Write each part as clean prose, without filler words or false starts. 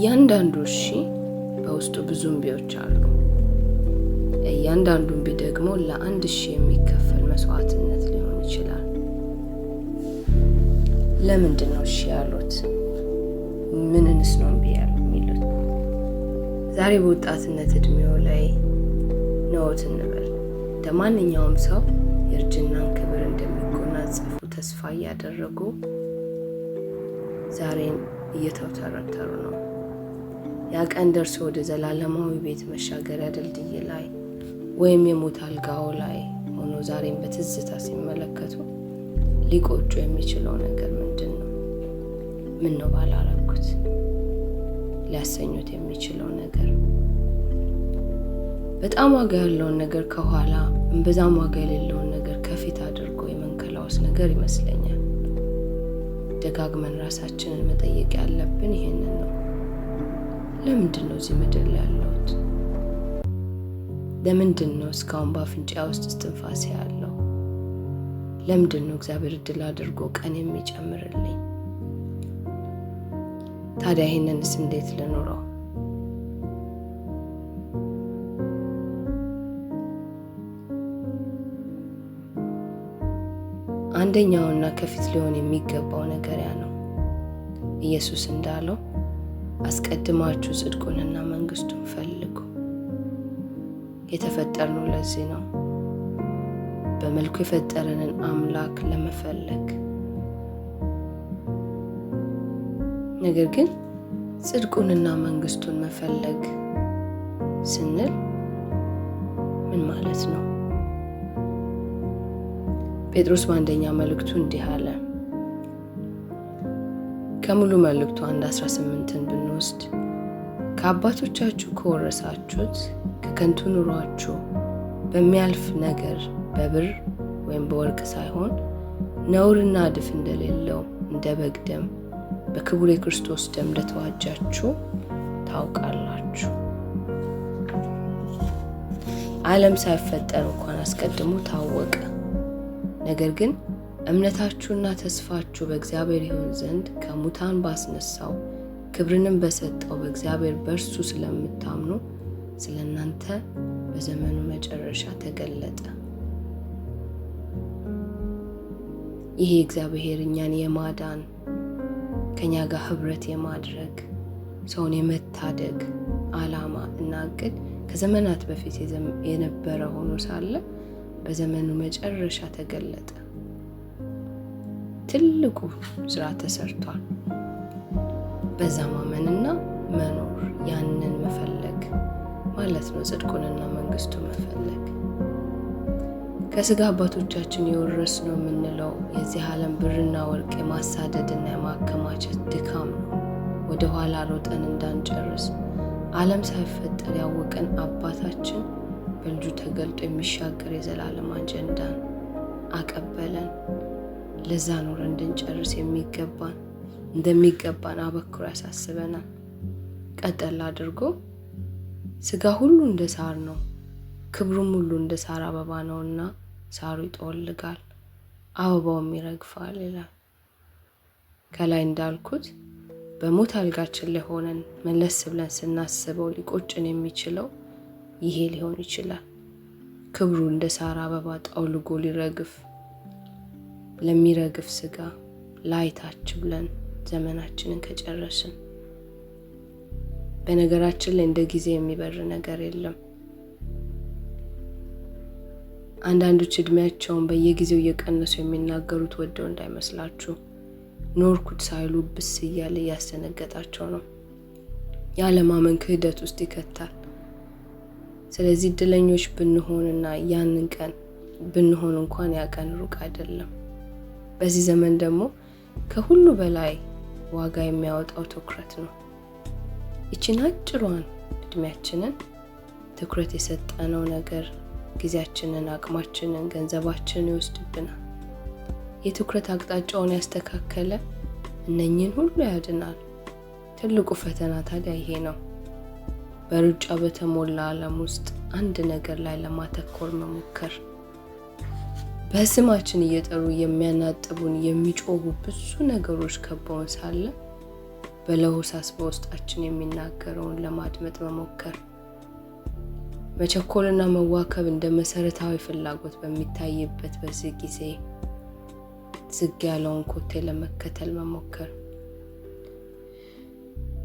እያንዳንዱ እሺ በውስጡ ብዙ እምቢዎች አሉ። እያንዳንዱ እምቢ ደግሞ ለአንድ እሺ የሚከፈል መስዋዕትነት ሊሆን ይችላል። ለምንድን ነው እሺ ያሉት? ምንንስ ነው እምቢ የሚሉት? ዛሬ በወጣትነት እድሜው ላይ ነዎት እንበል። እንደ ማንኛውም ሰው የእርጅናን ክብር እንደሚጎናጸፉ ተስፋ እያደረጉ ዛሬን እየተውተረተሩ ነው። ያ ቀን ደርሶ ወደ ዘላለማዊ ቤት መሻገሪያ ድልድይ ላይ ወይም የሞት አልጋው ላይ ሆኖ ዛሬን በትዝታ ሲመለከቱ ሊቆጩ የሚችለው ነገር ምንድን ነው? ምን ነው ባላረኩት ሊያሰኙት የሚችለው ነገር? በጣም ዋጋ ያለውን ነገር ከኋላ እምብዛም ዋጋ የሌለውን ነገር ከፊት አድርጎ የመንከላወስ ነገር ይመስለኛል። ደጋግመን ራሳችንን መጠየቅ ያለብን ይሄንን ነው። ለምንድን ነው እዚህ ምድር ላይ ያለሁት? ለምንድን ነው እስካሁን በአፍንጫ ውስጥ እስትንፋሴ ያለው? ለምንድን ነው እግዚአብሔር እድል አድርጎ ቀን የሚጨምርልኝ? ታዲያ ይሄንንስ እንዴት ልኖረው? አንደኛውና ከፊት ሊሆን የሚገባው ነገር ያ ነው። ኢየሱስ እንዳለው አስቀድማችሁ ጽድቁንና መንግስቱን ፈልጉ። የተፈጠርነው ለዚህ ነው፣ በመልኩ የፈጠረንን አምላክ ለመፈለግ። ነገር ግን ጽድቁንና መንግስቱን መፈለግ ስንል ምን ማለት ነው? ጴጥሮስ በአንደኛ መልእክቱ እንዲህ አለ። ከሙሉ መልእክቱ 1:18 ብንወስድ ከአባቶቻችሁ ከወረሳችሁት ከከንቱ ኑሯችሁ በሚያልፍ ነገር በብር ወይም በወርቅ ሳይሆን ነውርና እድፍ እንደሌለው እንደ በግ ደም በክቡር የክርስቶስ ደም እንደተዋጃችሁ ታውቃላችሁ። ዓለም ሳይፈጠር እንኳን አስቀድሞ ታወቀ። ነገር ግን እምነታችሁና ተስፋችሁ በእግዚአብሔር ይሆን ዘንድ ከሙታን ባስነሳው ክብርንም በሰጠው በእግዚአብሔር በእርሱ ስለምታምኑ ስለ እናንተ በዘመኑ መጨረሻ ተገለጠ። ይሄ እግዚአብሔር እኛን የማዳን ከኛ ጋር ህብረት የማድረግ ሰውን የመታደግ ዓላማ እና እቅድ ከዘመናት በፊት የነበረ ሆኖ ሳለ በዘመኑ መጨረሻ ተገለጠ። ትልቁ ስራ ተሰርቷል። በዛ ማመንና መኖር፣ ያንን መፈለግ ማለት ነው ጽድቁንና መንግስቱን መፈለግ። ከስጋ አባቶቻችን የወረስነው የምንለው የዚህ ዓለም ብርና ወርቅ የማሳደድና የማከማቸት ድካም ነው። ወደ ኋላ ሮጠን እንዳንጨርስ ዓለም ሳይፈጠር ያወቀን አባታችን በልጁ ተገልጦ የሚሻገር የዘላለም አጀንዳን አቀበለን። ለዛ ኖር እንድንጨርስ እንደሚገባን አበክሮ ያሳስበናል። ቀጠል አድርጎ ስጋ ሁሉ እንደ ሳር ነው፣ ክብሩም ሁሉ እንደ ሳር አበባ ነውና ሳሩ ይጠወልጋል፣ አበባውም ይረግፋል ይላል። ከላይ እንዳልኩት በሞት አልጋችን ላይ ሆነን መለስ ብለን ስናስበው ሊቆጭን የሚችለው ይሄ ሊሆን ይችላል። ክብሩ እንደ ሳር አበባ ጠውልጎ ሊረግፍ ለሚረግፍ ስጋ ላይታች ብለን ዘመናችንን ከጨረስን። በነገራችን ላይ እንደ ጊዜ የሚበር ነገር የለም። አንዳንዶች እድሜያቸውን በየጊዜው እየቀነሱ የሚናገሩት ወደው እንዳይመስላችሁ። ኖርኩት ሳይሉ ብስ እያለ እያስደነገጣቸው ነው። ያለማመን ክህደት ውስጥ ይከታል። ስለዚህ እድለኞች ብንሆንና ያንን ቀን ብንሆን እንኳን ያ ቀን ሩቅ አይደለም። በዚህ ዘመን ደግሞ ከሁሉ በላይ ዋጋ የሚያወጣው ትኩረት ነው። ይቺን አጭሯን እድሜያችንን ትኩረት የሰጠነው ነገር ጊዜያችንን፣ አቅማችንን፣ ገንዘባችንን ይወስድብናል። የትኩረት አቅጣጫውን ያስተካከለ እነኚህን ሁሉ ያድናል። ትልቁ ፈተና ታዲያ ይሄ ነው። በሩጫ በተሞላ ዓለም ውስጥ አንድ ነገር ላይ ለማተኮር መሞከር። በስማችን እየጠሩ የሚያናጥቡን የሚጮሁ ብዙ ነገሮች ከበውን ሳለ በለሆሳስ በውስጣችን የሚናገረውን ለማድመጥ መሞከር። መቸኮልና መዋከብ እንደ መሰረታዊ ፍላጎት በሚታይበት በዚህ ጊዜ ዝግ ያለውን ኮቴ ለመከተል መሞከር።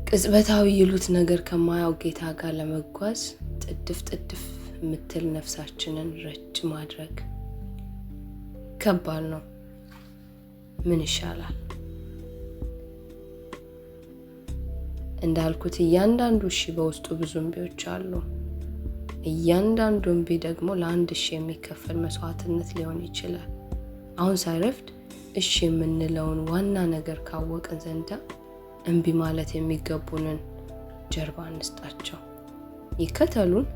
ቅጽበታዊ ይሉት ነገር ከማያው ጌታ ጋር ለመጓዝ ጥድፍ የምትል ነፍሳችንን ረጭ ማድረግ ከባድ ነው። ምን ይሻላል? እንዳልኩት እያንዳንዱ እሺ በውስጡ ብዙ እምቢዎች አሉ። እያንዳንዱ እምቢ ደግሞ ለአንድ እሺ የሚከፈል መስዋዕትነት ሊሆን ይችላል። አሁን ሳይረፍድ እሺ የምንለውን ዋና ነገር ካወቅን ዘንዳ እምቢ ማለት የሚገቡንን ጀርባ እንስጣቸው። ይከተሉን፣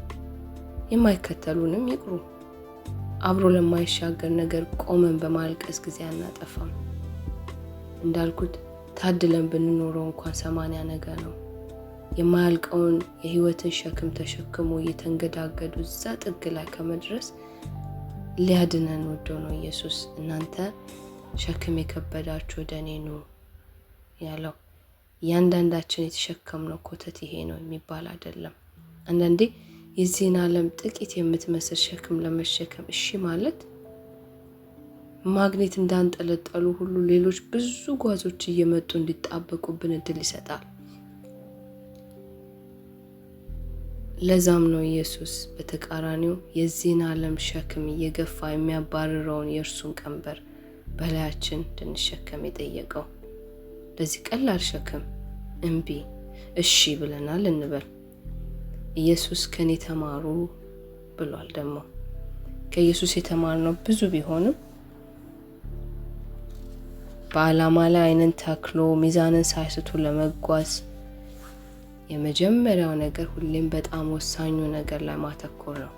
የማይከተሉንም ይቅሩ። አብሮ ለማይሻገር ነገር ቆመን በማልቀስ ጊዜ አናጠፋም። እንዳልኩት ታድለን ብንኖረው እንኳን 80 ነገር ነው። የማያልቀውን የህይወትን ሸክም ተሸክሞ እየተንገዳገዱ እዛ ጥግ ላይ ከመድረስ ሊያድነን ወዶ ነው ኢየሱስ እናንተ ሸክም የከበዳችሁ ወደ እኔ ኑ ያለው። እያንዳንዳችን የተሸከምነው ኮተት ይሄ ነው የሚባል አይደለም። አንዳንዴ የዚህን ዓለም ጥቂት የምትመስል ሸክም ለመሸከም እሺ ማለት ማግኔት እንዳንጠለጠሉ ሁሉ ሌሎች ብዙ ጓዞች እየመጡ እንዲጣበቁብን እድል ይሰጣል። ለዛም ነው ኢየሱስ በተቃራኒው የዚህን ዓለም ሸክም እየገፋ የሚያባርረውን የእርሱን ቀንበር በላያችን እንድንሸከም የጠየቀው። ለዚህ ቀላል ሸክም እምቢ እሺ ብለናል እንበል። ኢየሱስ ከኔ ተማሩ ብሏል። ደግሞ ከኢየሱስ የተማርነው ብዙ ቢሆንም በዓላማ ላይ አይንን ተክሎ ሚዛንን ሳይስቱ ለመጓዝ የመጀመሪያው ነገር ሁሌም በጣም ወሳኙ ነገር ላይ ማተኮር ነው።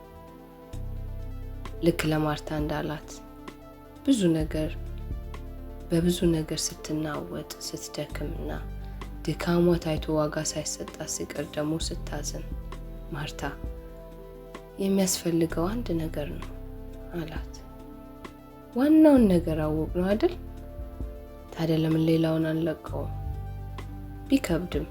ልክ ለማርታ እንዳላት በብዙ ነገር ስትናወጥ ስትደክምና ድካሟ ታይቶ ዋጋ ሳይሰጣት ሲቀር ደግሞ ስታዝን ማርታ የሚያስፈልገው አንድ ነገር ነው አላት። ዋናውን ነገር አወቅ ነው አይደል? ታዲያ ለምን ሌላውን አንለቀውም? ቢከብድም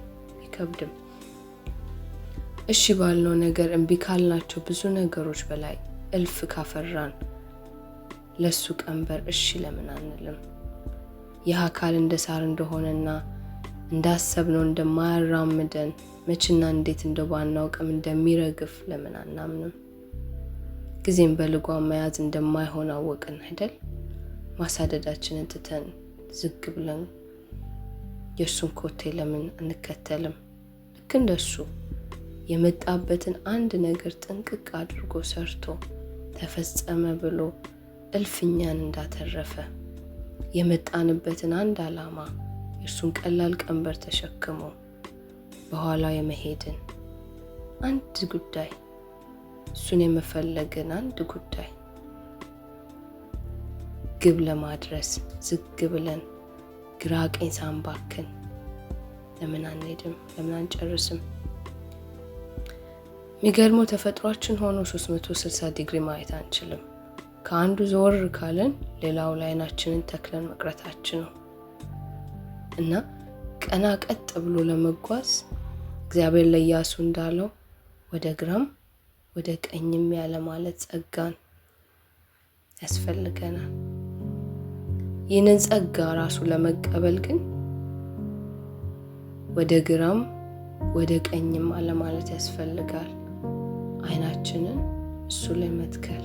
እሺ ባልነው ነገር እምቢ ካልናቸው ብዙ ነገሮች በላይ እልፍ ካፈራን ለሱ ቀንበር እሺ ለምን አንልም? ይህ አካል እንደ ሳር እንደሆነና እንዳሰብነው እንደማያራምደን መችና እንዴት እንደባናውቅም እንደሚረግፍ ለምን አናምንም? ጊዜም በልጓም መያዝ እንደማይሆን አወቅን አይደል? ማሳደዳችንን ትተን ዝግ ብለን የእርሱን ኮቴ ለምን አንከተልም? ልክ እንደሱ የመጣበትን አንድ ነገር ጥንቅቅ አድርጎ ሰርቶ ተፈጸመ ብሎ እልፍኛን እንዳተረፈ የመጣንበትን አንድ ዓላማ የእርሱን ቀላል ቀንበር ተሸክሞ በኋላ የመሄድን አንድ ጉዳይ፣ እሱን የመፈለግን አንድ ጉዳይ ግብ ለማድረስ ዝግ ብለን ግራ ቀኝ ሳንባክን ለምን አንሄድም? ለምን አንጨርስም? የሚገርመው ተፈጥሯችን ሆኖ 360 ዲግሪ ማየት አንችልም። ከአንዱ ዘወር ካለን ሌላው ላይ አይናችንን ተክለን መቅረታችን ነው እና ቀና ቀጥ ብሎ ለመጓዝ እግዚአብሔር ለኢያሱ እንዳለው ወደ ግራም ወደ ቀኝም ያለ ማለት ጸጋን ያስፈልገናል። ይህንን ጸጋ ራሱ ለመቀበል ግን ወደ ግራም ወደ ቀኝም አለ ማለት ያስፈልጋል። አይናችንን እሱ ላይ መትከል